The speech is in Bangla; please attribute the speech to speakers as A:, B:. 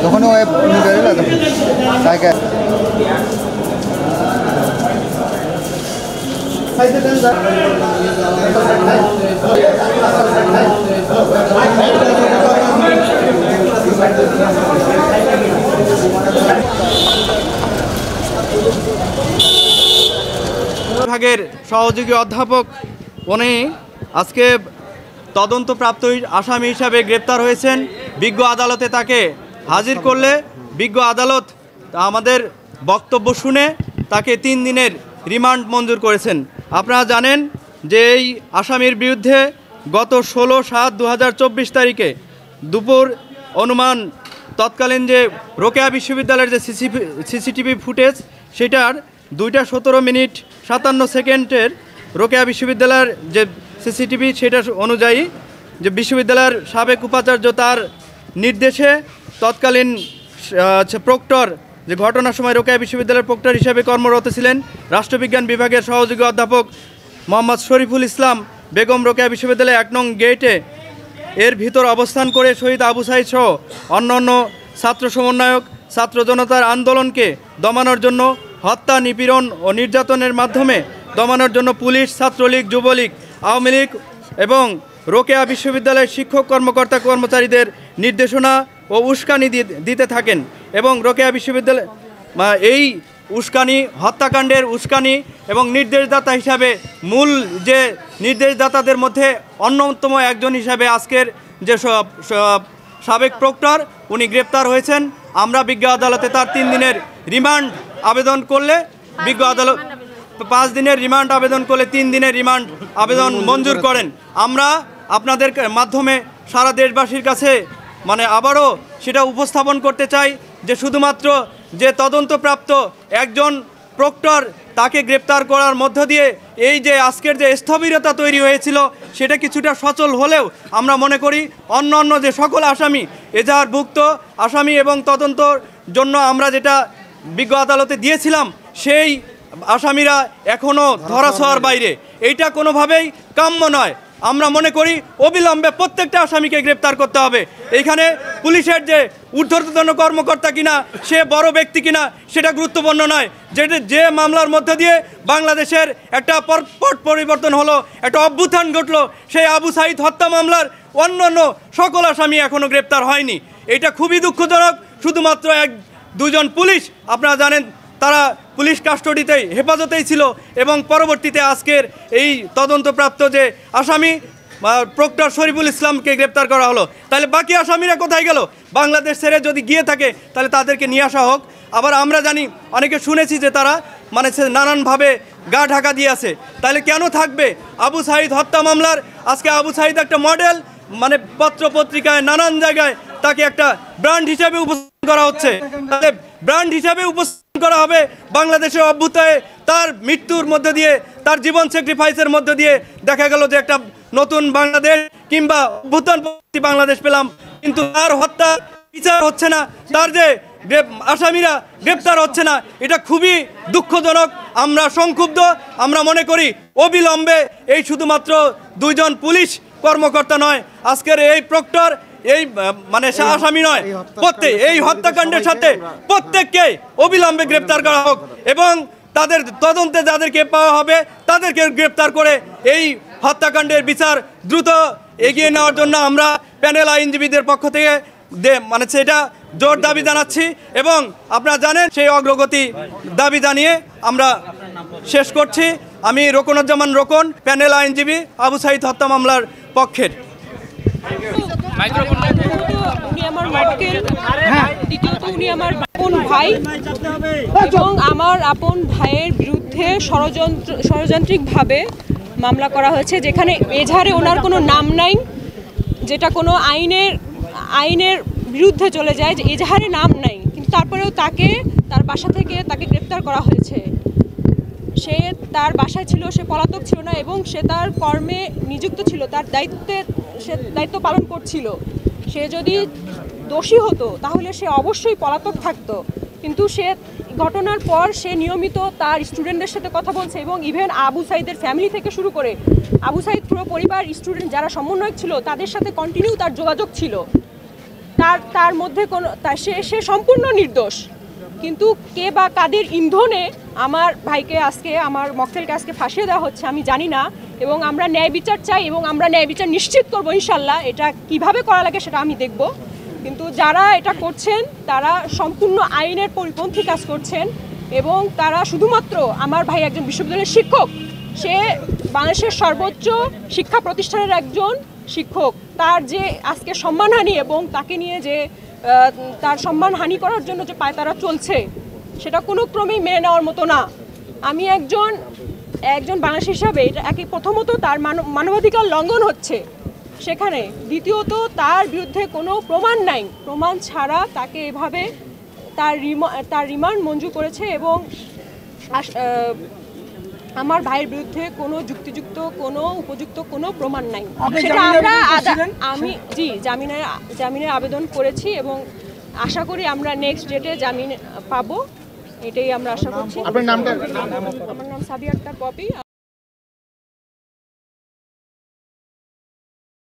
A: যখন
B: বিভাগের সহযোগী অধ্যাপক উনি আজকে তদন্তপ্রাপ্ত আসামি হিসাবে গ্রেপ্তার হয়েছেন। বিজ্ঞ আদালতে তাকে হাজির করলে বিজ্ঞ আদালত আমাদের বক্তব্য শুনে তাকে 3 দিনের রিমান্ড মঞ্জুর করেছেন। আপনারা জানেন যে এই আসামির বিরুদ্ধে গত 16/7/2024 তারিখে দুপুর অনুমান তৎকালীন যে রোকেয়া বিশ্ববিদ্যালয়ের যে সিসিটিভি ফুটেজ সেটার 2:17 রোকেয়া বিশ্ববিদ্যালয়ের যে সিসিটিভি সেটা অনুযায়ী যে বিশ্ববিদ্যালয়ের সাবেক উপাচার্য তার নির্দেশে তৎকালীন প্রক্টর যে ঘটনার সময় রোকেয়া বিশ্ববিদ্যালয়ের প্রক্টর হিসেবে কর্মরত ছিলেন রাষ্ট্রবিজ্ঞান বিভাগের সহযোগী অধ্যাপক মোহাম্মদ শরীফুল ইসলাম বেগম রোকেয়া বিশ্ববিদ্যালয় 1 নং গেটে এর ভিতর অবস্থান করে শহীদ আবু সাঈদ সহ অন্যান্য ছাত্র সমন্বয়ক ছাত্র জনতার আন্দোলনকে দমানোর জন্য হত্যা, নিপীড়ন ও নির্যাতনের মাধ্যমে দমানোর জন্য পুলিশ, ছাত্রলীগ, যুবলীগ, আওয়ামী লীগ এবং রোকেয়া বিশ্ববিদ্যালয়ের শিক্ষক কর্মকর্তা কর্মচারীদের নির্দেশনা ও উস্কানি দিতে থাকেন এবং রোকেয়া বিশ্ববিদ্যালয় এই উস্কানি, হত্যাকাণ্ডের উস্কানি এবং নির্দেশদাতা হিসাবে মূল যে নির্দেশদাতাদের মধ্যে অন্যতম একজন হিসাবে আজকের যে সাবেক প্রক্টর উনি গ্রেপ্তার হয়েছেন। আমরা বিজ্ঞ আদালতে তার 3 দিনের রিমান্ড আবেদন করলে বিজ্ঞ আদালত 5 দিনের রিমান্ড আবেদন করলে 3 দিনের রিমান্ড আবেদন মঞ্জুর করেন। আমরা আপনাদের মাধ্যমে সারা দেশবাসীর কাছে আবারও সেটা উপস্থাপন করতে চাই যে শুধুমাত্র যে তদন্তপ্রাপ্ত একজন প্রক্টর তাকে গ্রেপ্তার করার মধ্য দিয়ে এই যে আজকের যে স্থবিরতা তৈরি হয়েছিল সেটা কিছুটা সচল হলেও আমরা মনে করি অন্যান্য যে সকল আসামি, এজাহারভুক্ত আসামি এবং তদন্তর জন্য আমরা যেটা বিজ্ঞ আদালতে দিয়েছিলাম সেই আসামিরা এখনও ধরাছোঁয়ার বাইরে। এইটা কোনোভাবেই কাম্য নয়। আমরা মনে করি অবিলম্বে প্রত্যেকটা আসামিকে গ্রেপ্তার করতে হবে। এইখানে পুলিশের যে ঊর্ধ্বতন কর্মকর্তা কিনা, সে বড় ব্যক্তি কিনা সেটা গুরুত্বপূর্ণ নয়। যে মামলার মধ্য দিয়ে বাংলাদেশের একটা পট পরিবর্তন হলো, একটা অভ্যুত্থান ঘটলো, সেই আবু সাঈদ হত্যা মামলার অন্যান্য সকল আসামি এখনও গ্রেপ্তার হয়নি। এটা খুবই দুঃখজনক। শুধুমাত্র 1-2 পুলিশ আপনারা জানেন তারা পুলিশ কাস্টডিতেই, হেফাজতেই ছিল এবং পরবর্তীতে আজকের এই তদন্তপ্রাপ্ত যে আসামি প্রক্টর শরীফুল ইসলামকে গ্রেপ্তার করা হলো। তাহলে বাকি আসামিরা কোথায় গেল? বাংলাদেশ ছেড়ে যদি গিয়ে থাকে তাহলে তাদেরকে নিয়ে আসা হোক। আবার আমরা জানি অনেকে শুনেছি যে তারা নানানভাবে গা ঢাকা দিয়ে আছে। তাহলে কেন থাকবে? আবু সাঈদ হত্যা মামলার আজকে আবু সাঈদ একটা মডেল, পত্র পত্রিকায় নানান জায়গায় তাকে একটা ব্র্যান্ড হিসাবে উপস্থাপন করা হচ্ছে। তাহলে ব্র্যান্ড হিসাবে উপস্থাপন করা হবে বাংলাদেশের অভ্যুত্থানে তার মৃত্যুর মধ্য দিয়ে, তার জীবন স্যাক্রিফাইসের মধ্য দিয়ে দেখা গেল যে একটা নতুন বাংলাদেশ কিংবা অভ্যুত্থান বাংলাদেশ পেলাম, কিন্তু তার হত্যা বিচার হচ্ছে না, তার যে আসামিরা গ্রেপ্তার হচ্ছে না। এটা খুবই দুঃখজনক। আমরা সংক্ষুব্ধ। আমরা মনে করি অবিলম্বে এই শুধুমাত্র 2 পুলিশ কর্মকর্তা নয়, আজকের এই প্রক্টর এই আসামি নয়, এই হত্যাকাণ্ডের সাথে প্রত্যেককে অবিলম্বে গ্রেপ্তার করা হোক এবং তাদের তদন্তে যাদেরকে পাওয়া হবে তাদেরকে গ্রেপ্তার করে এই হত্যাকাণ্ডের বিচার দ্রুত এগিয়ে নেওয়ার জন্য আমরা প্যানেল আইনজীবীদের পক্ষ থেকে সেটা জোর দাবি জানাচ্ছি এবং আপনারা জানেন সেই অগ্রগতি দাবি জানিয়ে আমরা শেষ করছি। আমি রোকনুজ্জামান রোকন, প্যানেল আইনজীবী, আবু সাঈদ হত্যা মামলার পক্ষের।
C: উনি আমার মক্কেল, দ্বিতীয়ত উনি আমার আপন ভাই এবং আমার আপন ভাইয়ের বিরুদ্ধে ষড়যন্ত্রিকভাবে মামলা করা হয়েছে, যেখানে এজাহারে ওনার কোনো নাম নাই, যেটা কোনো আইনের বিরুদ্ধে চলে যায় যে এজাহারে নাম নাই, কিন্তু তারপরেও তার বাসা থেকে তাকে গ্রেপ্তার করা হয়েছে। সে তার বাসায় ছিল, সে পলাতক ছিল না এবং সে তার কর্মে নিযুক্ত ছিল, তার সে দায়িত্ব পালন করছিল। সে যদি দোষী হতো তাহলে সে অবশ্যই পলাতক থাকতো, কিন্তু সে ঘটনার পর সে নিয়মিত তার স্টুডেন্টদের সাথে কথা বলছে এবং ইভেন আবু সাইদের ফ্যামিলি থেকে শুরু করে আবু সাইদ পুরো পরিবার, স্টুডেন্ট যারা সমন্বয়ক ছিল তাদের সাথে কন্টিনিউ তার যোগাযোগ ছিল। তার মধ্যে কোনো সে সম্পূর্ণ নির্দোষ, কিন্তু কে বা কাদের ইন্ধনে আমার ভাইকে আজকে, আমার মক্কেলকে আজকে ফাঁসিয়ে দেওয়া হচ্ছে আমি জানি না। এবং আমরা ন্যায় বিচার চাই এবং আমরা ন্যায় বিচার নিশ্চিত করবো ইনশাল্লাহ। এটা কিভাবে করা লাগে সেটা আমি দেখব, কিন্তু যারা এটা করছেন তারা সম্পূর্ণ আইনের পরিপন্থী কাজ করছেন এবং তারা শুধুমাত্র, আমার ভাই একজন বিশ্ববিদ্যালয়ের শিক্ষক, সে বাংলাদেশের সর্বোচ্চ শিক্ষা প্রতিষ্ঠানের একজন শিক্ষক, তার যে আজকে সম্মানহানি এবং তাকে নিয়ে যে তার সম্মানহানি করার জন্য যে পায়তারা চলছে সেটা কোনো ক্রমেই মেনে নেওয়ার মতো না। আমি একজন বাংলাদেশ হিসাবে এটা প্রথমত তার মানবাধিকার লঙ্ঘন হচ্ছে সেখানে, দ্বিতীয়ত তার বিরুদ্ধে কোনো প্রমাণ নাই, প্রমাণ ছাড়া তাকে এভাবে তার রিমান্ড মঞ্জুর করেছে এবং আমার ভাইয়ের বিরুদ্ধে কোনো যুক্তিযুক্ত কোনো উপযুক্ত কোনো প্রমাণ নাই। সেটা আমি জামিনের আবেদন করেছি এবং আশা করি আমরা নেক্সট ডেটে জামিন পাবো, এটাই আমরা আশা করছি।
A: আপনার নামটা?
C: আমার নাম সাবিয়া আক্তার পপি।